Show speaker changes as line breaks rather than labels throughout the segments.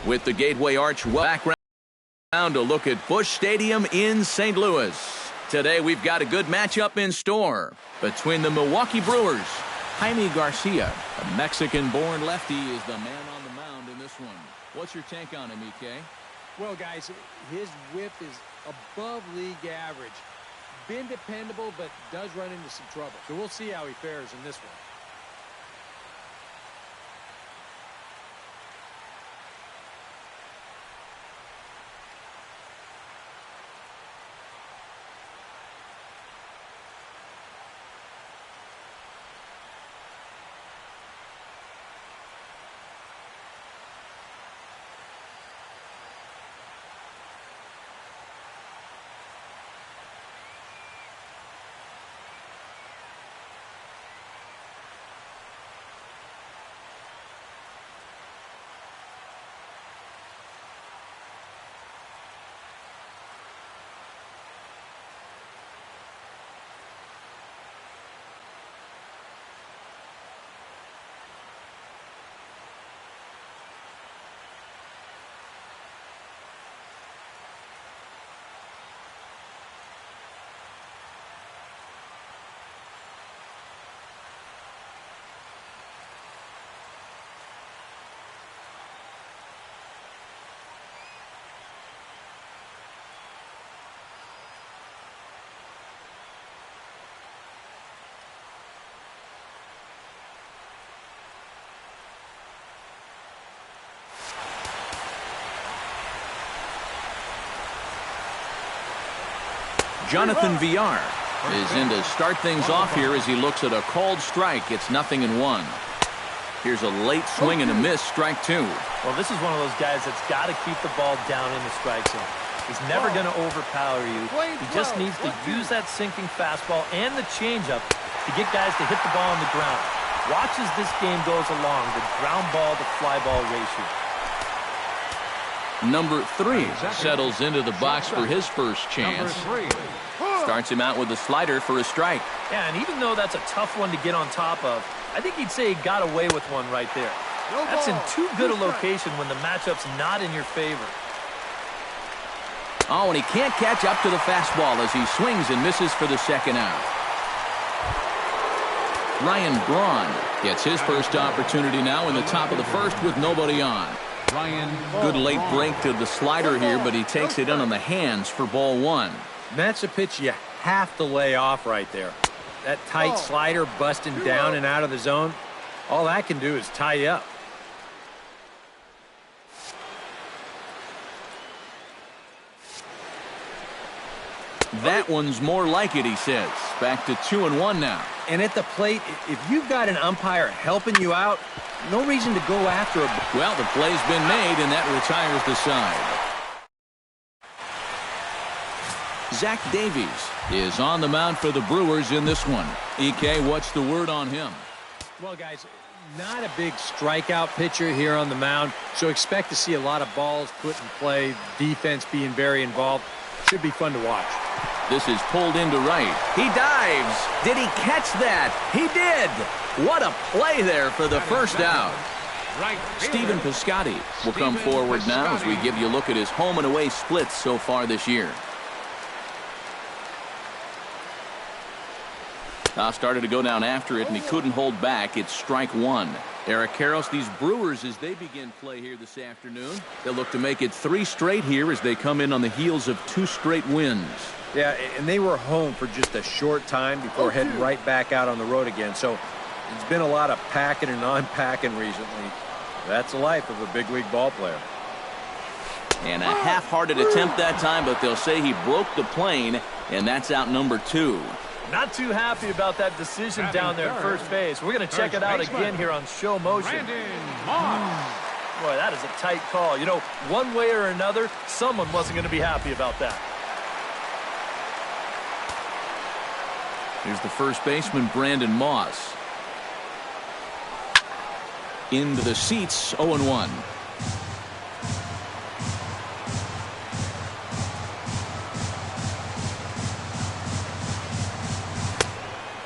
with the Gateway Arch background to look at Busch Stadium in St. Louis. Today we've got a good matchup in store between the Milwaukee Brewers. Jaime Garcia, a Mexican-born lefty, is the man on the mound in this one. What's your take on him, EK?
Well, guys, his whip is above league average. Been dependable, but does run into some trouble. So we'll see how he fares in this one.
Jonathan Villar is in to start things off here as he looks at a called strike. It's 0-1. Here's a late swing and a miss, strike two.
Well, this is one of those guys that's got to keep the ball down in the strike zone. He's never going to overpower you. He just needs to use that sinking fastball and the changeup to get guys to hit the ball on the ground. Watch as this game goes along, the ground ball to fly ball ratio.
Number 3 settles into the box for his first chance. Starts him out with a slider for a strike.
Yeah, and even though that's a tough one to get on top of, I think he'd say he got away with one right there. That's in too good a location when the matchup's not in your favor.
Oh, and he can't catch up to the fastball as he swings and misses for the second out. Ryan Braun gets his first opportunity now in the top of the first with nobody on. Good late break to the slider here, but he takes it in on the hands for ball one.
That's a pitch you have to lay off right there. That tight slider busting down and out of the zone, all that can do is tie you up.
That one's more like it, he says. Back to 2-1 now.
And at the plate, if you've got an umpire helping you out, no reason to go after him.
Well, the play's been made, and that retires the side. Zach Davies is on the mound for the Brewers in this one. EK, what's the word on him?
Well, guys, not a big strikeout pitcher here on the mound, so expect to see a lot of balls put in play, defense being very involved. Should be fun to watch.
This is pulled into right. He dives. Did he catch that? He did. What a play there for the first out. Stephen Piscotty will come forward now as we give you a look at his home and away splits so far this year. Started to go down after it, and he couldn't hold back. It's strike one. Eric Karros, these Brewers, as they begin play here this afternoon, they'll look to make it 3 straight here as they come in on the heels of 2 straight wins.
Yeah, and they were home for just a short time before heading right back out on the road again. So it's been a lot of packing and unpacking recently. That's the life of a big league ball player.
And a half-hearted attempt that time, but they'll say he broke the plane, and that's out number 2.
Not too happy about that decision down there at first base. We're going to check it out again here on show motion. Boy, that is a tight call. You know, one way or another, someone wasn't going to be happy about that.
Here's the first baseman, Brandon Moss. Into the seats, 0-1.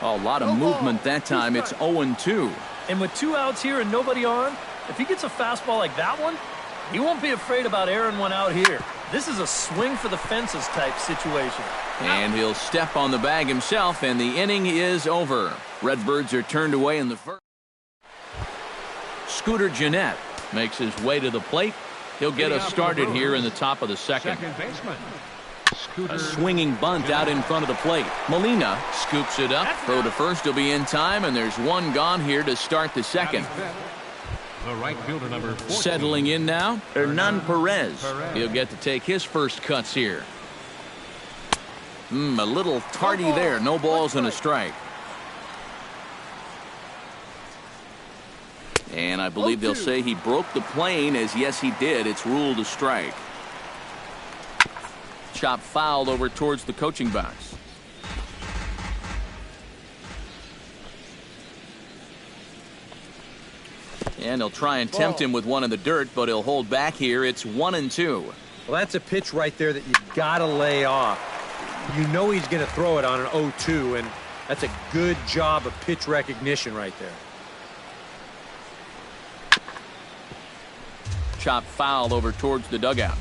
A lot of movement that time. It's 0-2.
And with 2 outs here and nobody on, if he gets a fastball like that one, He won't be afraid about airing one out here. This is a swing for the fences type situation.
And he'll step on the bag himself, and the inning is over. Redbirds are turned away in the first. Scooter Gennett makes his way to the plate. He'll get us started here in the top of the second. A swinging bunt out in front of the plate. Molina scoops it up. Throw to first will be in time, and there's one gone here to start the second.
The right fielder, number 14.
Settling in now, Hernan Perez. He'll get to take his first cuts here. A little tardy there. No balls and a strike. And I believe they'll say he broke the plane, as yes he did. It's ruled a strike. Chop fouled over towards the coaching box. And he'll try and tempt him with one in the dirt, but he'll hold back here. It's 1-2.
Well, that's a pitch right there that you've got to lay off. You know he's going to throw it on an 0-2, and that's a good job of pitch recognition right there.
Chop foul over towards the dugout.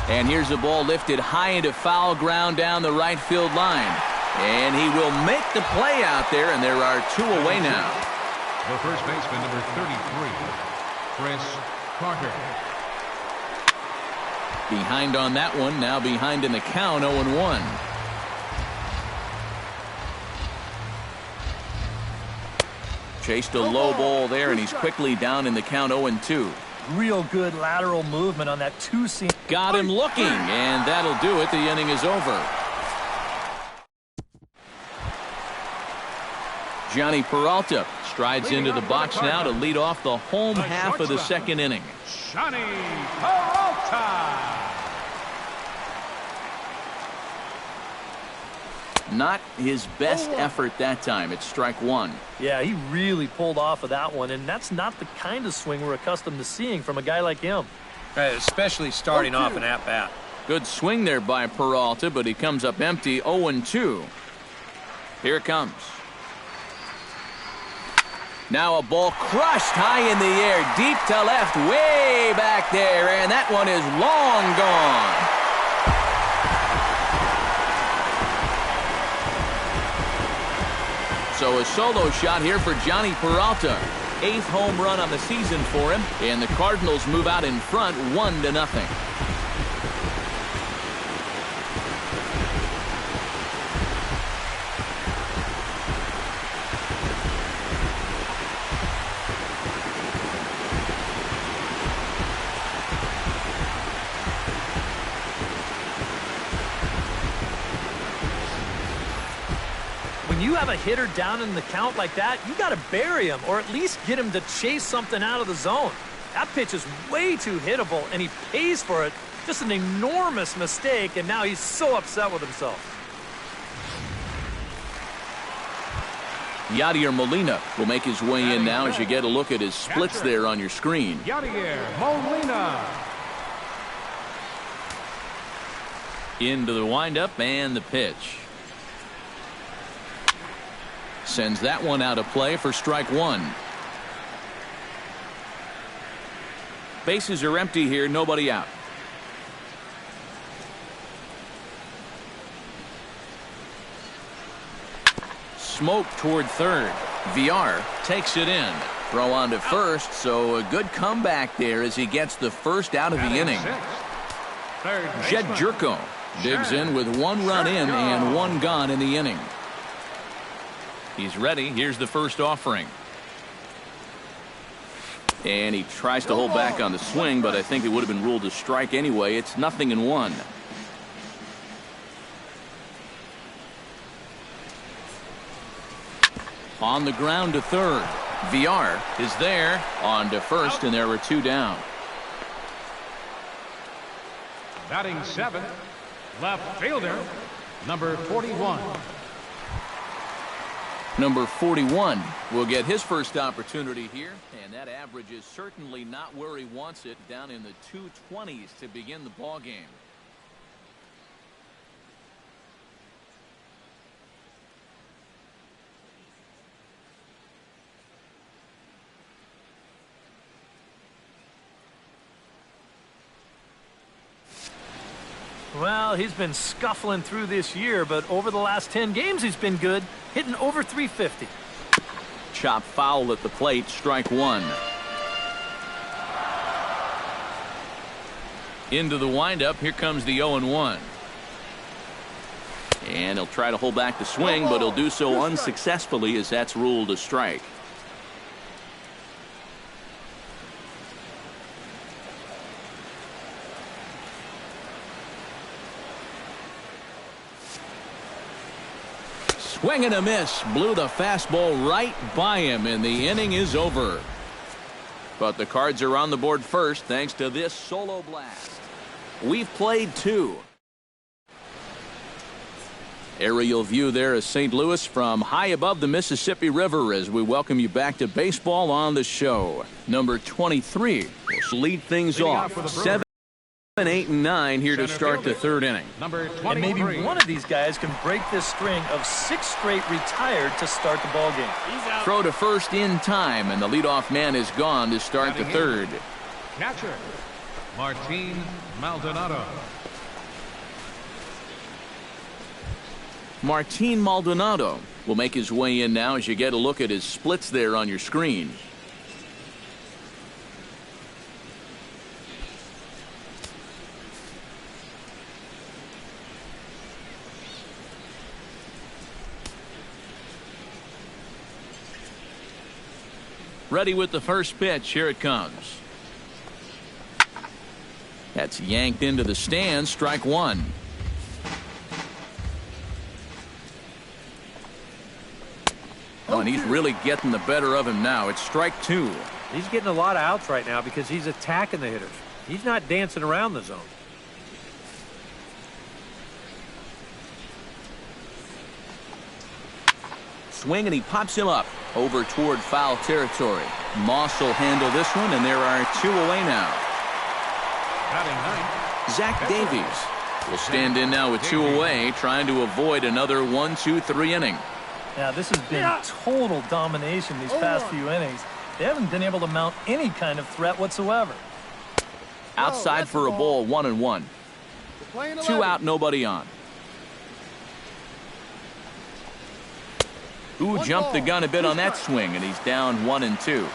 And here's the ball lifted high into foul ground down the right field line. And he will make the play out there, and there are two away now.
The first baseman, number 33, Chris Carter.
Behind on that one, now behind in the count, 0-1. Chased a low ball there, and he's quickly down in the count, 0-2.
Real good lateral movement on that two-seam.
Got him looking, and that'll do it. The inning is over. Johnny Peralta strides into the box now to lead off the home half of the second inning.
Johnny Peralta.
Not his best effort that time. It's strike one.
Yeah, he really pulled off of that one, and that's not the kind of swing we're accustomed to seeing from a guy like him.
Especially starting off an at-bat.
Good swing there by Peralta, but he comes up empty, 0-2. Here it comes. Now a ball crushed high in the air, deep to left, way back there, and that one is long gone. So a solo shot here for Johnny Peralta. 8th home run on the season for him, and the Cardinals move out in front 1-0.
When you have a hitter down in the count like that, you got to bury him or at least get him to chase something out of the zone. That pitch is way too hittable, and he pays for it. Just an enormous mistake, and now he's so upset with himself.
Yadier Molina will make his way in now as you get a look at his splits there on your screen.
Yadier Molina.
Into the windup and the pitch. Sends that one out of play for strike one. Bases are empty here, nobody out. Smoke toward third. VR takes it in. Throw on to first, so a good comeback there as he gets the first out of the inning. Jed Jerko digs in with one run in and one gone in the inning. He's ready. Here's the first offering. And he tries to hold back on the swing, but I think it would have been ruled a strike anyway. It's 0-1. On the ground to third. VR is there. On to first, and there were two down.
Batting 7th, left fielder, number 41.
Number 41 will get his first opportunity here, and that average is certainly not where he wants it, down in the 220s to begin the ball game.
Well, he's been scuffling through this year, but over the last 10 games he's been good, hitting over 350.
Chop foul at the plate, strike one. Into the windup, here comes the 0-1. And he'll try to hold back the swing, but he'll do so unsuccessfully as that's ruled a strike. Swing and a miss. Blew the fastball right by him, and the inning is over. But the Cards are on the board first thanks to this solo blast. We've played two. Aerial view there of St. Louis from high above the Mississippi River as we welcome you back to baseball on the show. Number 23 will lead things off. 7, 8, and 9 here to start the third inning.
And maybe one of these guys can break this string of 6 straight retired to start the ball game.
Throw to first in time, and the leadoff man is gone to start the third.
Catcher, Martin Maldonado.
Martin Maldonado will make his way in now as you get a look at his splits there on your screen. Ready with the first pitch. Here it comes. That's yanked into the stands. Strike one. Oh, and he's really getting the better of him now. It's strike two.
He's getting a lot of outs right now because he's attacking the hitters. He's not dancing around the zone.
Swing, and he pops him up over toward foul territory. Moss will handle this one, and there are 2 away now. Zach Davies will stand in now with 2 away, trying to avoid another 1-2-3 inning.
Yeah, this has been total domination these past few innings. They haven't been able to mount any kind of threat whatsoever.
Outside for a ball, 1-1. 2 out, nobody on. Ooh, jumped the gun a bit on that swing, and he's down 1-2.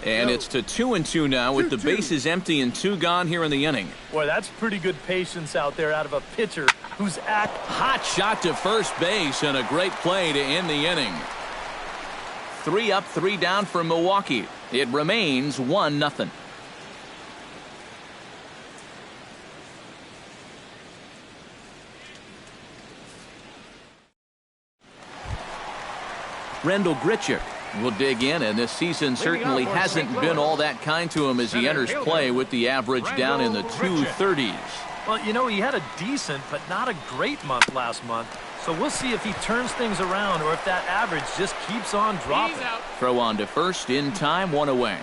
And it's to 2-2 now with the bases empty and 2 gone here in the inning.
Boy, that's pretty good patience out there out of a pitcher who's
hot shot to first base and a great play to end the inning. 3 up, 3 down for Milwaukee. It remains 1-0. Rendell Grichuk will dig in, and this season certainly hasn't been all that kind to him as he enters play with the average down in the 230s.
Well, you know, he had a decent but not a great month last month, so we'll see if he turns things around or if that average just keeps on dropping.
Throw on to first in time, 1 away.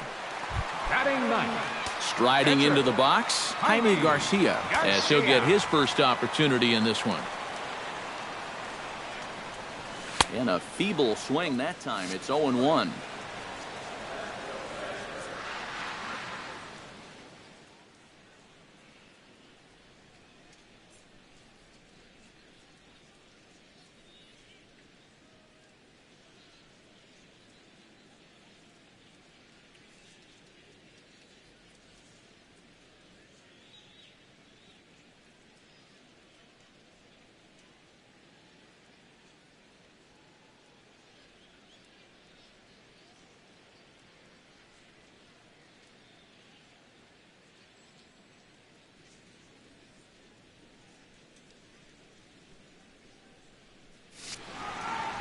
Striding into the box, Jaime Garcia, as he'll get his first opportunity in this one. And a feeble swing that time. It's 0-1.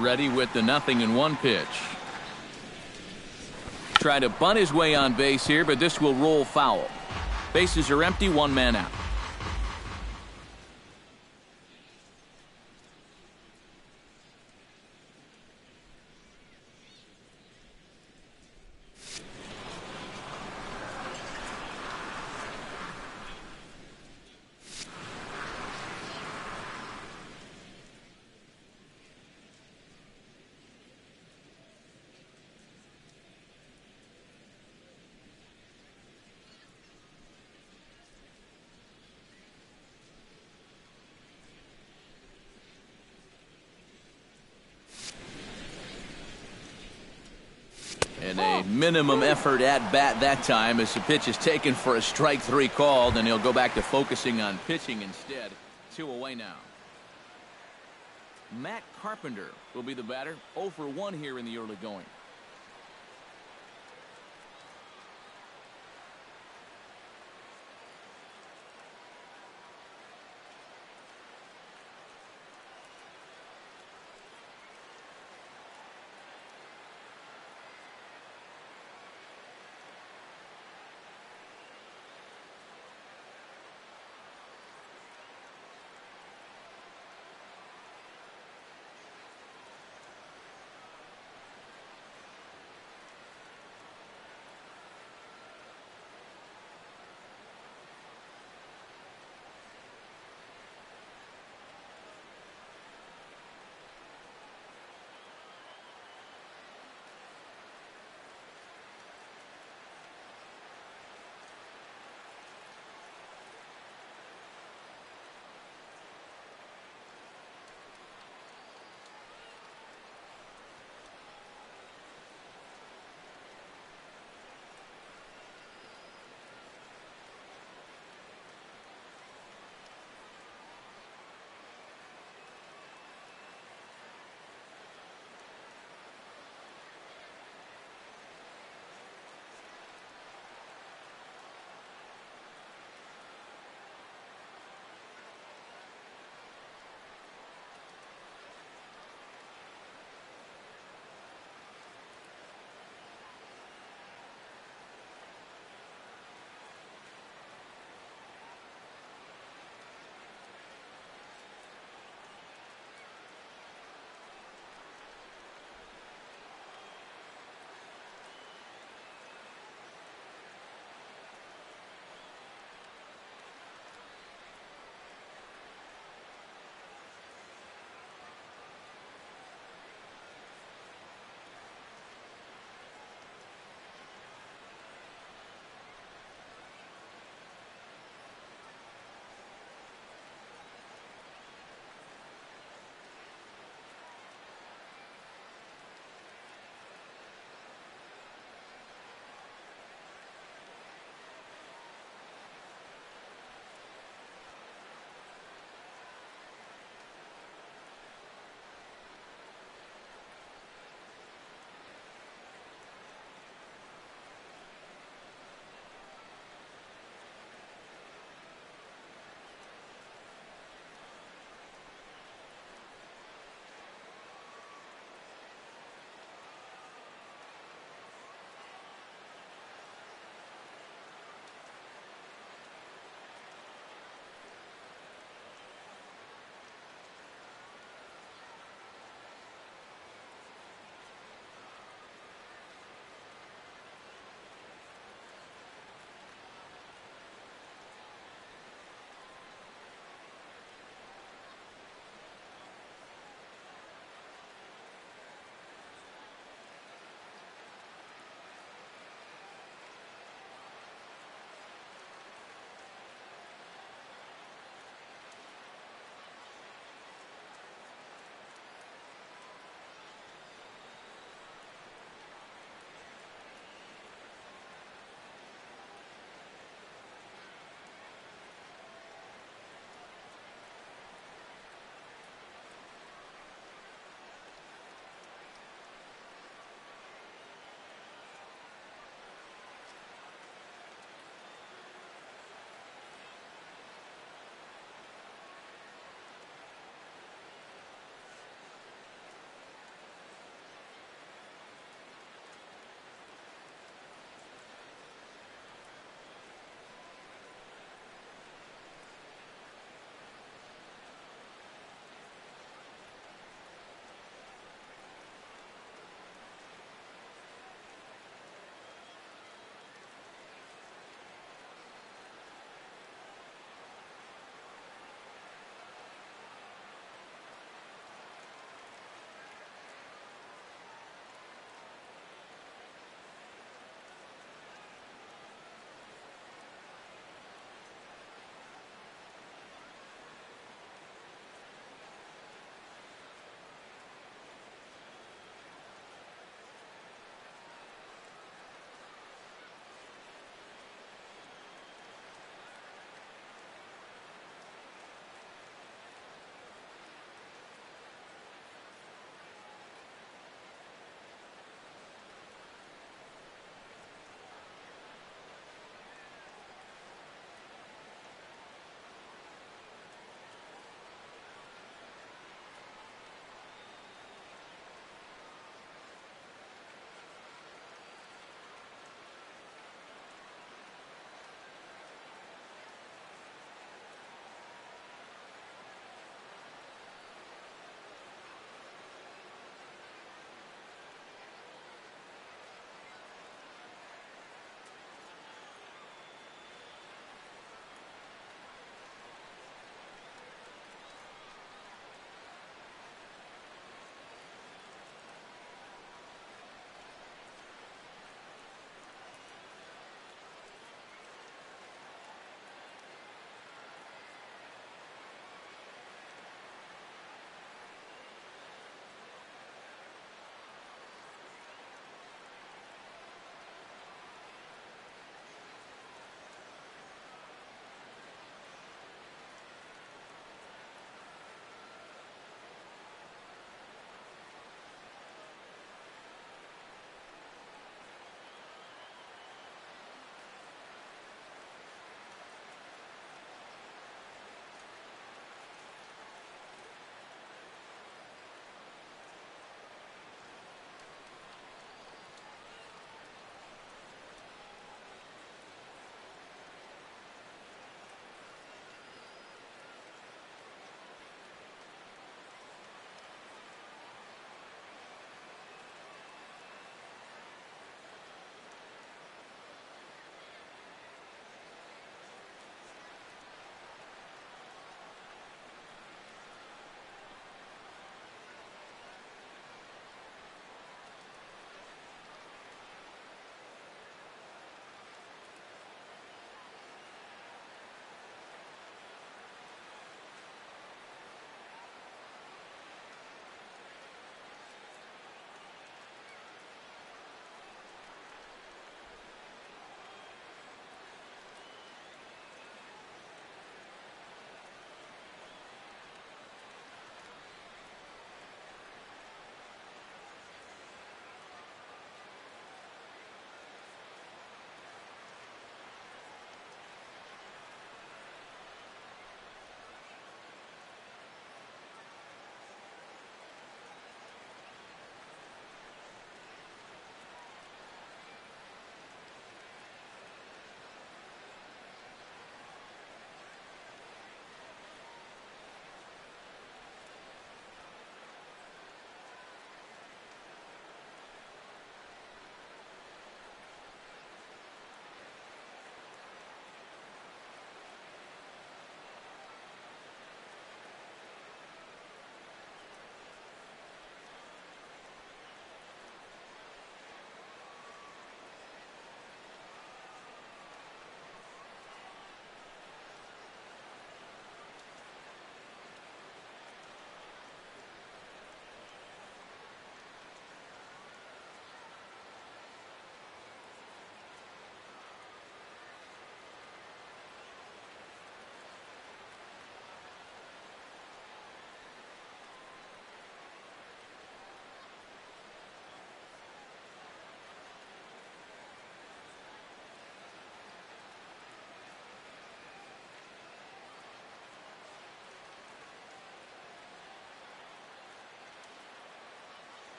Ready with the 0-1 pitch. Try to bunt his way on base here, but this will roll foul. Bases are empty, 1 man out. And a minimum effort at bat that time as the pitch is taken for a strike 3 called, and he'll go back to focusing on pitching instead. 2 away now. Matt Carpenter will be the batter. 0 for 1 here in the early going.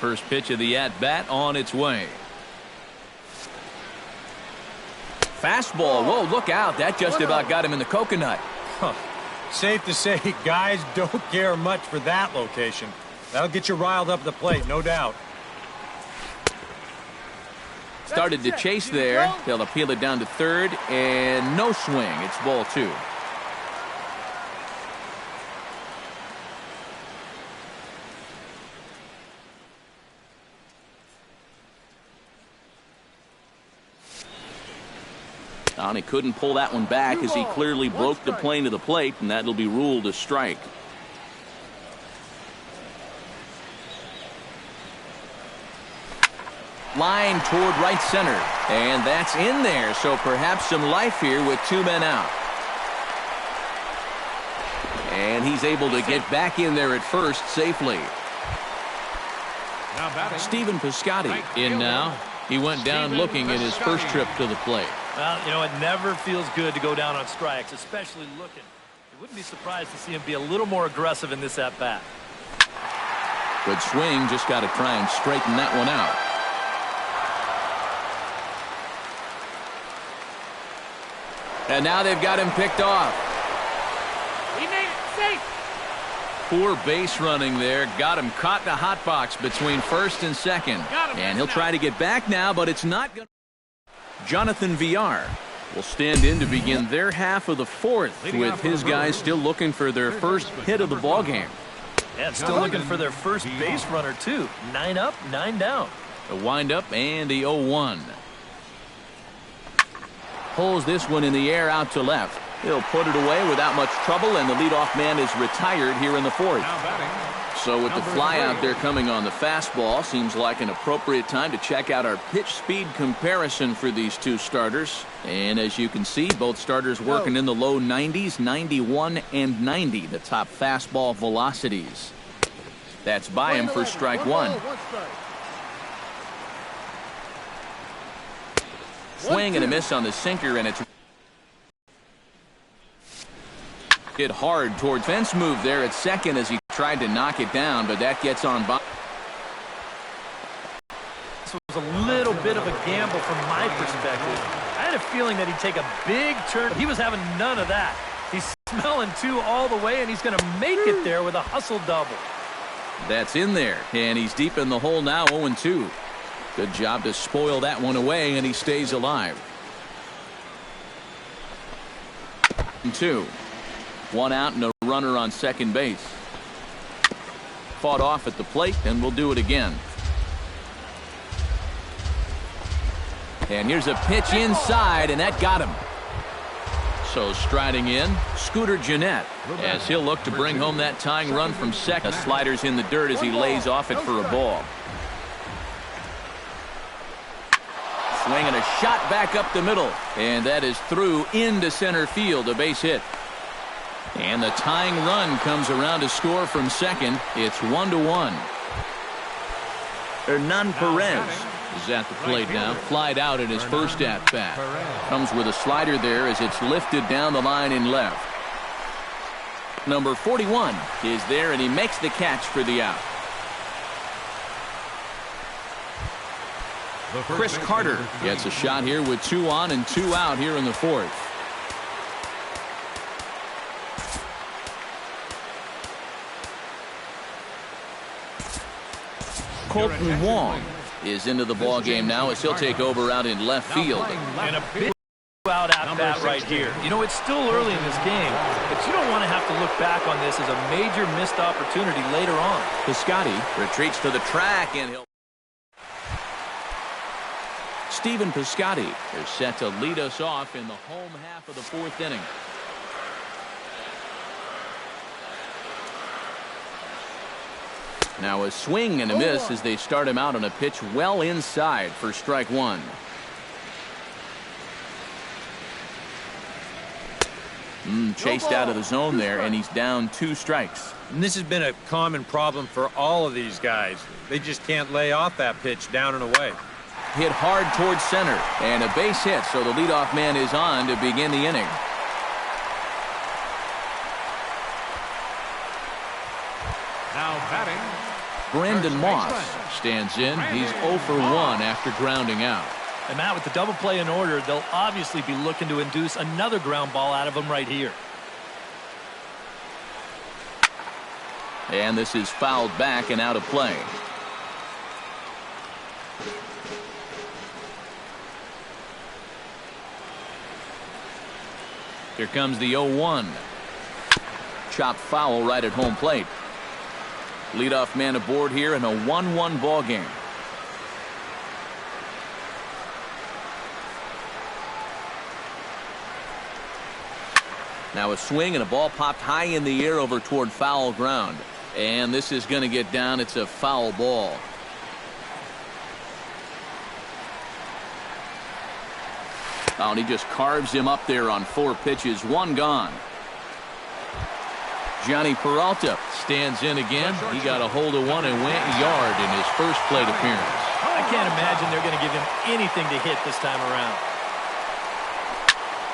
First pitch of the at-bat on its way. Fastball. Whoa, look out. That just about got him in the coconut.
Huh. Safe to say, guys don't care much for that location. That'll get you riled up at the plate, no doubt.
Started to chase there. They'll appeal it down to third, and no swing. It's ball 2. And he couldn't pull that one back as he clearly broke the plane to the plate, and that'll be ruled a strike. Line toward right center, and that's in there, so perhaps some life here with 2 men out. And he's able to get back in there at first safely. Stephen Piscotty in now. He went down looking at his first trip to the plate.
Well, you know, it never feels good to go down on strikes, especially looking. You wouldn't be surprised to see him be a little more aggressive in this at-bat.
Good swing, just got to try and straighten that one out. And now they've got him picked off.
He made it safe.
Poor base running there. Got him caught in a hot box between first and second. And he'll try to get back now, but it's not going to. Jonathan Villar will stand in to begin their half of the fourth, with his guys still looking for their first hit of the ball game.
Yeah, still looking for their first base runner, too. 9 up, 9 down.
A windup and the 0-1. Pulls this one in the air out to left. He'll put it away without much trouble, and the leadoff man is retired here in the fourth. So with the fly out there coming on the fastball, seems like an appropriate time to check out our pitch speed comparison for these two starters. And as you can see, both starters working in the low 90s, 91 and 90, the top fastball velocities. That's by him for strike 1. Swing and a miss on the sinker, and it's hit hard toward fence move there at second as he tried to knock it down, but that gets on by.
This was a little bit of a gamble from my perspective. I had a feeling that he'd take a big turn, but he was having none of that. He's smelling 2 all the way, and he's going to make it there with a hustle double.
That's in there, and he's deep in the hole now, 0-2. Good job to spoil that one away, and he stays alive. 2. 1 out and a runner on second base. Fought off at the plate, and we'll do it again. And here's a pitch inside, and that got him. So striding in, Scooter Gennett, as he'll look to bring home that tying run from second. The slider's in the dirt as he lays off it for a ball. Swinging a shot back up the middle, and that is through into center field, a base hit. And the tying run comes around to score from second. It's 1-1. Hernan Perez is at the plate now. Flied out in his first at-bat. Comes with a slider there as it's lifted down the line in left. Number 41 is there, and he makes the catch for the out. Chris Carter gets a shot here with 2 on and 2 out here in the fourth. Colton Wong is into the ball game now as he'll take over out in left field.
And a big out at bat right here. You know, it's still early in this game, but you don't want to have to look back on this as a major missed opportunity later on.
Piscotty retreats to the track, and he'll. Stephen Piscotty is set to lead us off in the home half of the fourth inning. Now a swing and a miss as they start him out on a pitch well inside for strike 1. Chased out of the zone there, and he's down 2 strikes.
And this has been a common problem for all of these guys. They just can't lay off that pitch down and away.
Hit hard towards center, and a base hit, so the leadoff man is on to begin the inning.
Now batting,
Brandon Moss stands in. He's 0 for 1 after grounding out.
And Matt, with the double play in order, they'll obviously be looking to induce another ground ball out of him right here.
And this is fouled back and out of play. Here comes the 0-1. Chopped foul right at home plate. Leadoff man aboard here in a 1-1 ball game. Now a swing and a ball popped high in the air over toward foul ground. And this is going to get down. It's a foul ball. Oh, and he just carves him up there on 4 pitches. 1 gone. Johnny Peralta stands in again. He got a hold of one and went yard in his first plate appearance.
I can't imagine they're going to give him anything to hit this time around.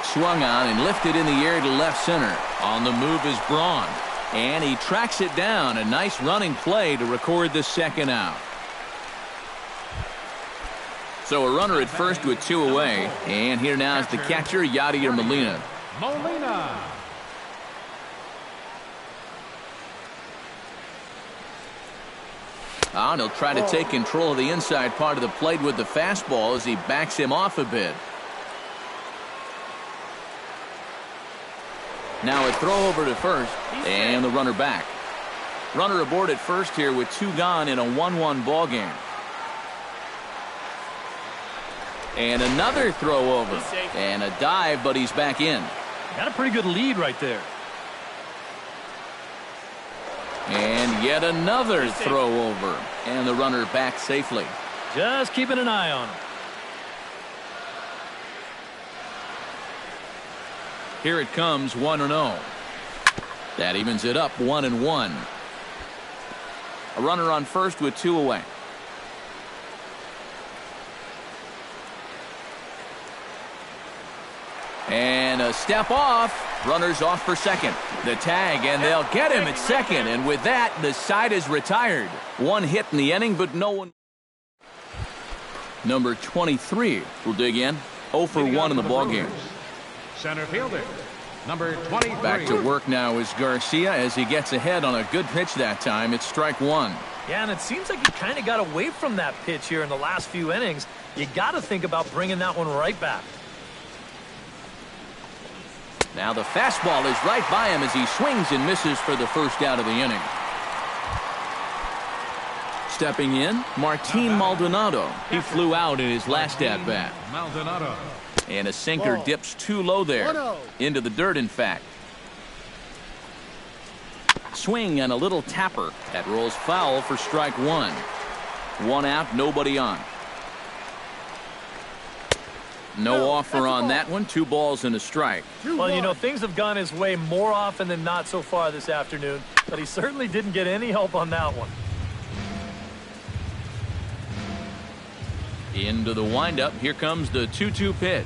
Swung on and lifted in the air to left center. On the move is Braun. And he tracks it down. A nice running play to record the second out. So a runner at first with 2 away. And here now is the catcher, Yadier Molina. Oh, and he'll try to take control of the inside part of the plate with the fastball as he backs him off a bit. Now a throw over to first, and the runner back. Runner aboard at first here with 2 gone in a 1-1 ball game. And another throw over. And a dive, but he's back in.
Got a pretty good lead right there.
And yet another throw over. And the runner back safely.
Just keeping an eye on him.
Here it comes, 1-0. That evens it up, 1-1. A runner on first with 2 away. And a step off. Runners off for second. The tag, and they'll get him at second. And with that, the side is retired. 1 hit in the inning, but no one. Number 23 will dig in. 0 for 1 in the ballgame.
Center fielder, number 23.
Back to work now is Garcia as he gets ahead on a good pitch that time. It's strike 1.
Yeah, and it seems like he kind of got away from that pitch here in the last few innings. You got to think about bringing that one right back.
Now the fastball is right by him as he swings and misses for the first out of the inning. Stepping in, Martin Maldonado. He flew out in his last at-bat.
Maldonado.
And a sinker dips too low there. Into the dirt, in fact. Swing and a little tapper. That rolls foul for strike 1. 1 out, nobody on. No offer on that one. 2 balls and a strike.
Well, you know, things have gone his way more often than not so far this afternoon, but he certainly didn't get any help on that one.
Into the windup. Here comes the 2-2 pitch.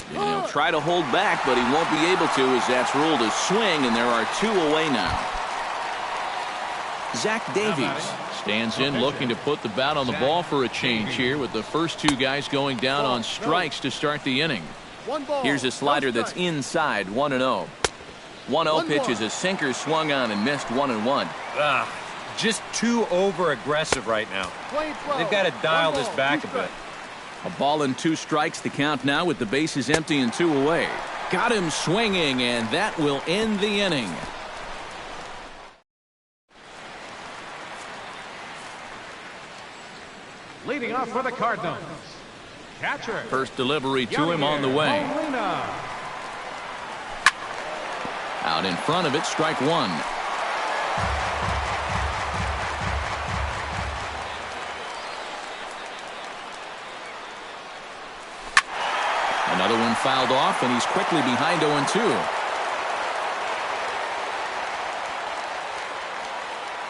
And he'll try to hold back, but he won't be able to as that's ruled a swing, and there are 2 away now. Zach Davies stands in looking to put the bat on the ball for a change here with the first 2 guys going down on strikes to start the inning. Here's a slider that's inside, 1-0. 1-0 pitch is a sinker swung on and missed, 1-1.
Just too over-aggressive right now. They've got to dial this back a bit.
A ball and 2 strikes, the count now with the bases empty and 2 away. Got him swinging, and that will end the inning.
Leading off for the Cardinals, catcher.
First delivery to him on the way. Out in front of it, strike 1. Another one fouled off, and he's quickly behind 0-2.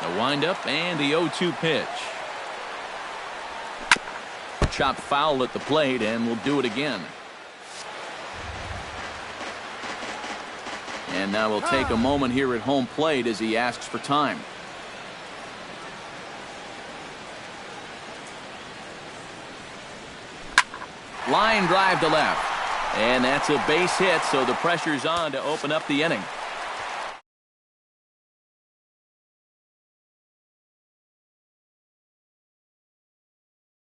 The windup and the 0-2 pitch. Chopped foul at the plate, and we'll do it again. And now we'll take a moment here at home plate as he asks for time. Line drive to left. And that's a base hit, so the pressure's on to open up the inning.